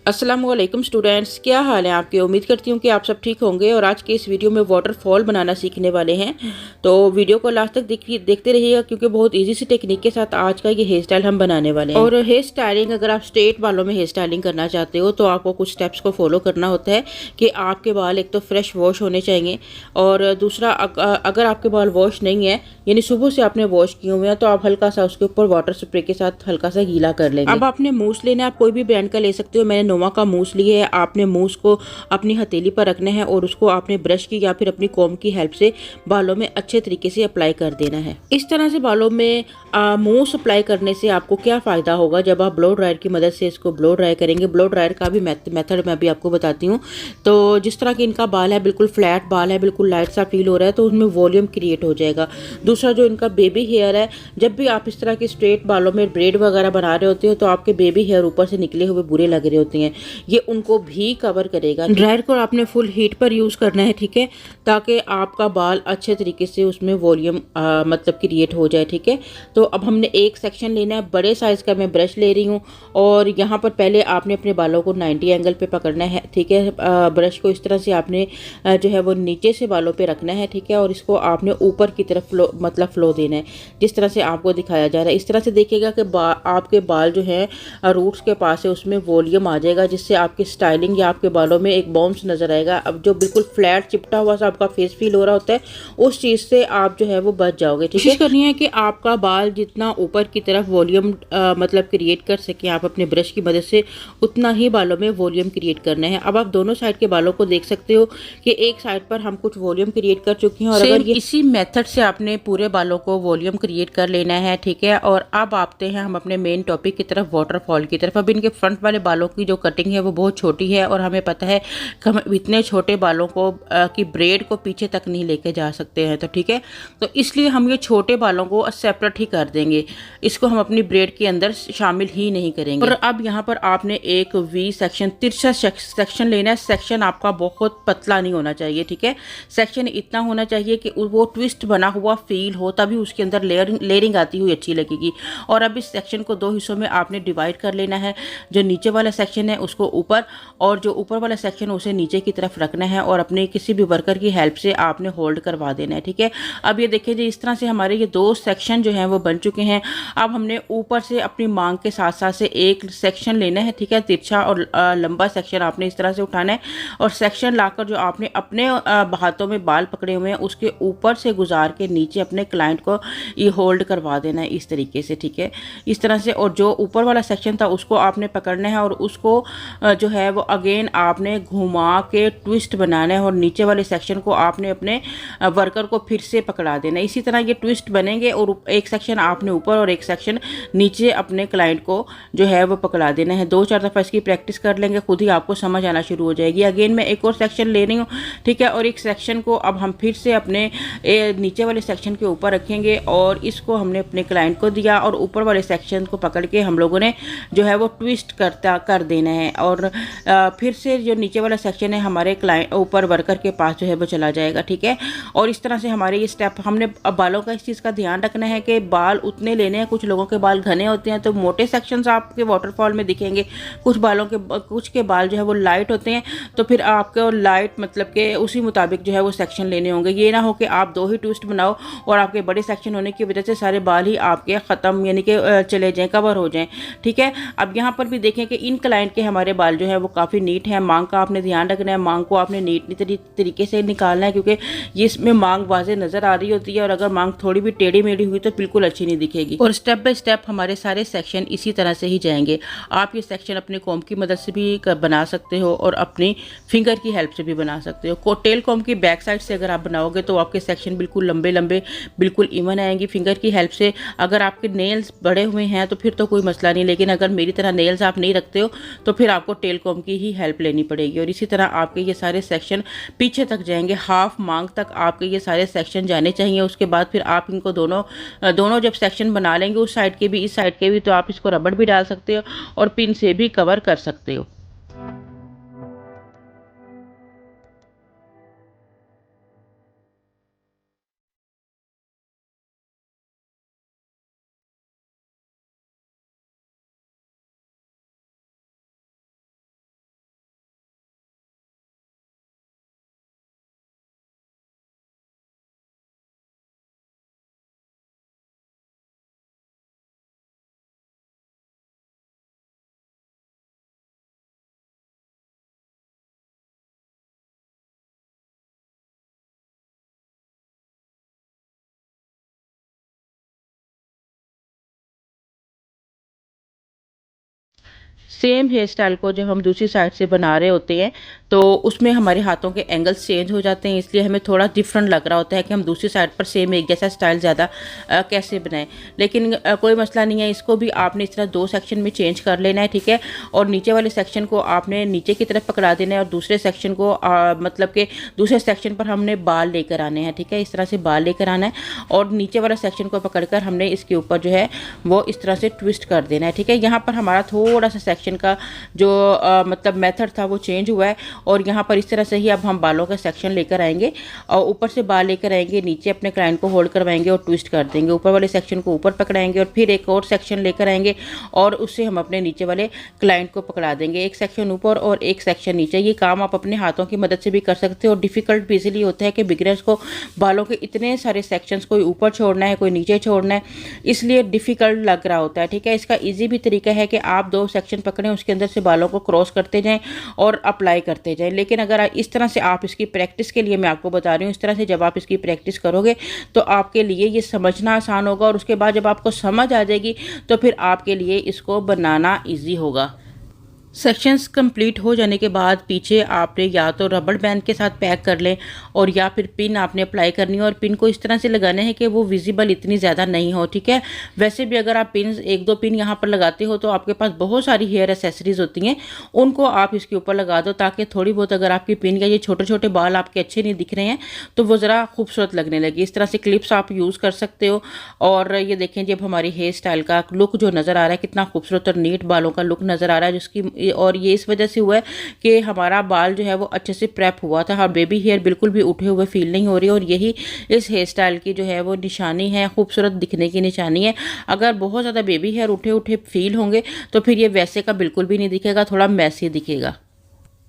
अस्सलाम वालेकुम स्टूडेंट्स, क्या हाल है आपके। उम्मीद करती हूँ कि आप सब ठीक होंगे। और आज के इस वीडियो में वाटरफॉल बनाना सीखने वाले हैं। तो वीडियो को लास्ट तक देखते रहिएगा, क्योंकि बहुत इजी सी टेक्निक के साथ आज का ये हेयर स्टाइल हम बनाने वाले हैं। और हेयर स्टाइलिंग, अगर आप स्ट्रेट बालों में हेयर स्टाइलिंग करना चाहते हो तो आपको कुछ स्टेप्स को फॉलो करना होता है कि आपके बाल एक तो फ्रेश वॉश होने चाहिए, और दूसरा अगर आपके बाल वॉश नहीं है, यानी सुबह से आपने वॉश किए हुए हैं, तो आप हल्का सा उसके ऊपर वाटर स्प्रे के साथ हल्का सा गीला कर लेंगे। अब आपने मूस लेना है, आप कोई भी ब्रांड का ले सकते हो। मैंने नोवा का मूस लिया है। आपने मूस को अपनी हथेली पर रखना है और उसको आपने ब्रश की या फिर अपनी कॉम्ब की हेल्प से बालों में अच्छे तरीके से अप्लाई कर देना है। इस तरह से बालों में मूस अप्लाई करने से आपको क्या फ़ायदा होगा। जब आप ब्लो ड्रायर की मदद से इसको ब्लो ड्राई करेंगे, ब्लो ड्रायर का भी मेथड मैं भी आपको बताती हूँ। तो जिस तरह की इनका बाल है, बिल्कुल फ्लैट बाल है, बिल्कुल लाइट सा फील हो रहा है, तो उसमें वॉल्यूम क्रिएट हो जाएगा। दूसरा, जो इनका बेबी हेयर है, जब भी आप इस तरह के स्ट्रेट बालों में ब्रेड वगैरह बना रहे होते हो तो आपके बेबी हेयर ऊपर से निकले हुए बुरे लग रहे होते हैं, ये उनको भी कवर करेगा। ड्रायर को आपने फुल हीट पर यूज़ करना है, ठीक है, ताकि आपका बाल अच्छे तरीके से उसमें वॉल्यूम मतलब क्रिएट हो जाए, ठीक है। तो अब हमने एक सेक्शन लेना है। बड़े साइज़ का मैं ब्रश ले रही हूँ, और यहाँ पर पहले आपने अपने बालों को 90 एंगल पे पकड़ना है, ठीक है। ब्रश को इस तरह से आपने जो है वो नीचे से बालों पे रखना है, ठीक है, और इसको आपने ऊपर की तरफ फ्लो देना है, जिस तरह से आपको दिखाया जा रहा है। इस तरह से देखिएगा कि आपके बाल जो है रूट्स के पास है, उसमें वॉल्यूम आ जाएगा, जिससे आपकी स्टाइलिंग या आपके बालों में एक बाउंस नजर आएगा। अब जो बिल्कुल फ्लैट चिपटा हुआ सा आपका फेस फील हो रहा होता है, उस चीज़ से आप जो है वो बच जाओगे, ठीक है। कोशिश करनी है कि आपका बाल जितना ऊपर की तरफ वॉल्यूम मतलब क्रिएट कर सके आप अपने ब्रश की मदद से, उतना ही बालों में वॉल्यूम क्रिएट करना है। अब आप दोनों साइड के बालों को देख सकते हो कि एक साइड पर हम कुछ वॉल्यूम क्रिएट कर चुके हैं, और अगर ये इसी मेथड से आपने पूरे बालों को वॉल्यूम क्रिएट कर लेना है, ठीक है। और अब आते हैं हम अपने मेन टॉपिक की तरफ, वाटरफॉल की तरफ। अब इनके फ्रंट वाले बालों की जो कटिंग है वो बहुत छोटी है, और हमें पता है कि हम इतने छोटे बालों को की ब्रेड को पीछे तक नहीं लेके जा सकते हैं, तो ठीक है। तो इसलिए हम ये छोटे बालों को सेपरेट ही कर देंगे, इसको हम अपनी ब्रेड के अंदर शामिल ही नहीं करेंगे। और अब यहाँ पर आपने एक वी सेक्शन, तिरछा सेक्शन लेना है। सेक्शन आपका बहुत पतला नहीं होना चाहिए, ठीक है। सेक्शन इतना होना चाहिए कि वो ट्विस्ट बना हुआ फील हो, तभी उसके अंदर लेयरिंग आती हुई अच्छी लगेगी। और अब इस सेक्शन को दो हिस्सों में आपने डिवाइड कर लेना है। जो नीचे वाला सेक्शन है उसको ऊपर, और जो ऊपर वाला सेक्शन है उसे नीचे की तरफ रखना है, और अपने किसी भी वर्कर की हेल्प से आपने होल्ड करवा देना है, ठीक है। अब ये देखिए जी, इस तरह से हमारे ये दो सेक्शन जो हैं वो बन चुके हैं। अब हमने ऊपर से अपनी मांग के साथ साथ से एक सेक्शन लेना है, ठीक है। तिरछा और लंबा सेक्शन आपने इस तरह से उठाना है, और सेक्शन लाकर जो आपने अपने हाथों में बाल पकड़े हुए हैं उसके ऊपर से गुजार के नीचे अपने क्लाइंट को ये होल्ड करवा देना है, इस तरीके से, ठीक है, इस तरह से। और जो ऊपर वाला सेक्शन था उसको आपने पकड़ना है, और उसको जो है वो अगेन आपने घुमा के ट्विस्ट बनाना है, और नीचे वाले सेक्शन को आपने अपने वर्कर को फिर से पकड़ा देना है। इसी तरह ये ट्विस्ट बनेंगे, और एक सेक्शन आपने ऊपर और एक सेक्शन नीचे अपने क्लाइंट को जो है वो पकड़ा देना है। 2-4 दफ़ा इसकी प्रैक्टिस कर लेंगे, खुद ही आपको समझ आना शुरू हो जाएगी। अगेन मैं एक और सेक्शन ले रही हूँ, ठीक है, और एक सेक्शन को अब हम फिर से अपने नीचे वाले सेक्शन के ऊपर रखेंगे, और इसको हमने अपने क्लाइंट को दिया, और ऊपर वाले सेक्शन को पकड़ के हम लोगों ने जो है वो ट्विस्ट कर देना है। और फिर से जो नीचे वाला सेक्शन है हमारे क्लाइंट ऊपर वर्कर के पास जो है वो चला जाएगा, ठीक है। और इस तरह से हमारे ये स्टेप, हमने बालों का इस चीज़ का ध्यान रखना है कि बाल उतने लेने हैं। कुछ लोगों के बाल घने होते हैं तो मोटे सेक्शंस आपके वाटरफॉल में दिखेंगे, कुछ के बाल जो है वो लाइट होते हैं, तो फिर आपको लाइट मतलब कि उसी मुताबिक जो है वो सेक्शन लेने होंगे। ये ना हो कि आप दो ही ट्विस्ट बनाओ और आपके बड़े सेक्शन होने की वजह से सारे बाल ही आपके ख़त्म, यानी कि चले जाएँ, कवर हो जाएँ, ठीक है। अब यहाँ पर भी देखें कि इन क्लाइंट के हमारे बाल जो है वो काफ़ी नीट है। मांग का आपने ध्यान रखना है, मांग को आपने नीट तरीके से निकालना है, क्योंकि ये इसमें मांग वाजे नज़र आ रही होती है, और अगर मांग थोड़ी भी टेढ़ी मेढ़ी हुई तो बिल्कुल अच्छी नहीं दिखेगी। और स्टेप बाय स्टेप हमारे सारे सेक्शन इसी तरह से ही जाएंगे। आप ये सेक्शन अपने कॉम्ब की मदद से भी बना सकते हो, और अपनी फिंगर की हेल्प से भी बना सकते हो। टेल कॉम्ब की बैक साइड से अगर आप बनाओगे तो आपके सेक्शन बिल्कुल लंबे लंबे बिल्कुल इवन आएंगी। फिंगर की हेल्प से अगर आपके नेल्स बड़े हुए हैं तो फिर तो कोई मसला नहीं, लेकिन अगर मेरी तरह नेल्स आप नहीं रखते हो तो फिर आपको टेल कॉम्ब की ही हेल्प लेनी पड़ेगी। और इसी तरह आपके ये सारे सेक्शन पीछे तक जाएंगे, हाफ मांग तक आपके ये सारे सेक्शन जाने चाहिए। उसके बाद फिर आप इनको दोनों दोनों जब सेक्शन बना लेंगे, उस साइड के भी इस साइड के भी, तो आप इसको रबड़ भी डाल सकते हो और पिन से भी कवर कर सकते हो। सेम हेयर स्टाइल को जब हम दूसरी साइड से बना रहे होते हैं तो उसमें हमारे हाथों के एंगल्स चेंज हो जाते हैं, इसलिए हमें थोड़ा डिफरेंट लग रहा होता है कि हम दूसरी साइड पर सेम एक जैसा स्टाइल ज़्यादा कैसे बनाएं। लेकिन कोई मसला नहीं है, इसको भी आपने इस तरह 2 सेक्शन में चेंज कर लेना है, ठीक है। और नीचे वाले सेक्शन को आपने नीचे की तरफ पकड़ा देना है और दूसरे सेक्शन को मतलब कि दूसरे सेक्शन पर हमने बाल लेकर आने हैं, ठीक है। इस तरह से बाल लेकर आना है और नीचे वाला सेक्शन को पकड़कर हमने इसके ऊपर जो है वो इस तरह से ट्विस्ट कर देना है, ठीक है। यहाँ पर हमारा थोड़ा सा सेक्शन का जो मतलब मेथड था वो चेंज हुआ है और यहाँ पर इस तरह से ही अब हम बालों का सेक्शन लेकर आएंगे और ऊपर से बाल लेकर आएंगे, नीचे अपने क्लाइंट को होल्ड करवाएंगे और ट्विस्ट कर देंगे। ऊपर वाले सेक्शन को ऊपर पकड़ाएंगे और फिर एक और सेक्शन लेकर आएंगे और उससे हम अपने नीचे वाले क्लाइंट को पकड़ा देंगे। एक सेक्शन ऊपर और एक सेक्शन नीचे। ये काम आप अपने हाथों की मदद से भी कर सकते हो और डिफ़िकल्ट भी इसलिए होता है कि बिगिनर्स को बालों के इतने सारे सेक्शंस कोई ऊपर छोड़ना है, कोई नीचे छोड़ना है, इसलिए डिफ़िकल्ट लग रहा होता है, ठीक है। इसका ईजी भी तरीका है कि आप 2 सेक्शन पकड़ें, उसके अंदर से बालों को क्रॉस करते जाएं और अप्लाई करते जाएं। लेकिन अगर इस तरह से आप इसकी प्रैक्टिस के लिए मैं आपको बता रही हूँ, इस तरह से जब आप इसकी प्रैक्टिस करोगे तो आपके लिए ये समझना आसान होगा और उसके बाद जब आपको समझ आ जाएगी तो फिर आपके लिए इसको बनाना ईजी होगा। सेक्शंस कंप्लीट हो जाने के बाद पीछे आपने या तो रबड़ बैंड के साथ पैक कर लें और या फिर पिन आपने अप्लाई करनी है और पिन को इस तरह से लगाना है कि वो विजिबल इतनी ज़्यादा नहीं हो, ठीक है। वैसे भी अगर आप पिन 1-2 पिन यहाँ पर लगाते हो तो आपके पास बहुत सारी हेयर एसेसरीज होती हैं, उनको आप इसके ऊपर लगा दो ताकि थोड़ी बहुत अगर आपकी पिन या ये छोटे छोटे बाल आपके अच्छे नहीं दिख रहे हैं तो वो ज़रा खूबसूरत लगने लगे। इस तरह से क्लिप्स आप यूज़ कर सकते हो। और ये देखें जब हमारी हेयर स्टाइल का लुक जो नज़र आ रहा है कितना खूबसूरत और नीट बालों का लुक नज़र आ रहा है, जिसकी और ये इस वजह से हुआ है कि हमारा बाल जो है वो अच्छे से प्रेप हुआ था और बेबी हेयर बिल्कुल भी उठे हुए फील नहीं हो रही। और यही इस हेयर स्टाइल की जो है वो निशानी है, खूबसूरत दिखने की निशानी है। अगर बहुत ज़्यादा बेबी हेयर उठे उठे फील होंगे तो फिर ये वैसे का बिल्कुल भी नहीं दिखेगा, थोड़ा मैसी दिखेगा।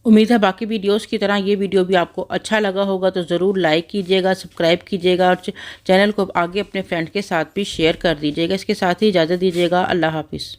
उम्मीद है बाकी वीडियोस की तरह ये वीडियो भी आपको अच्छा लगा होगा, तो ज़रूर लाइक कीजिएगा, सब्सक्राइब कीजिएगा और चैनल को आगे अपने फ्रेंड के साथ भी शेयर कर दीजिएगा। इसके साथ ही इजाज़त दीजिएगा। अल्लाह हाफिज़।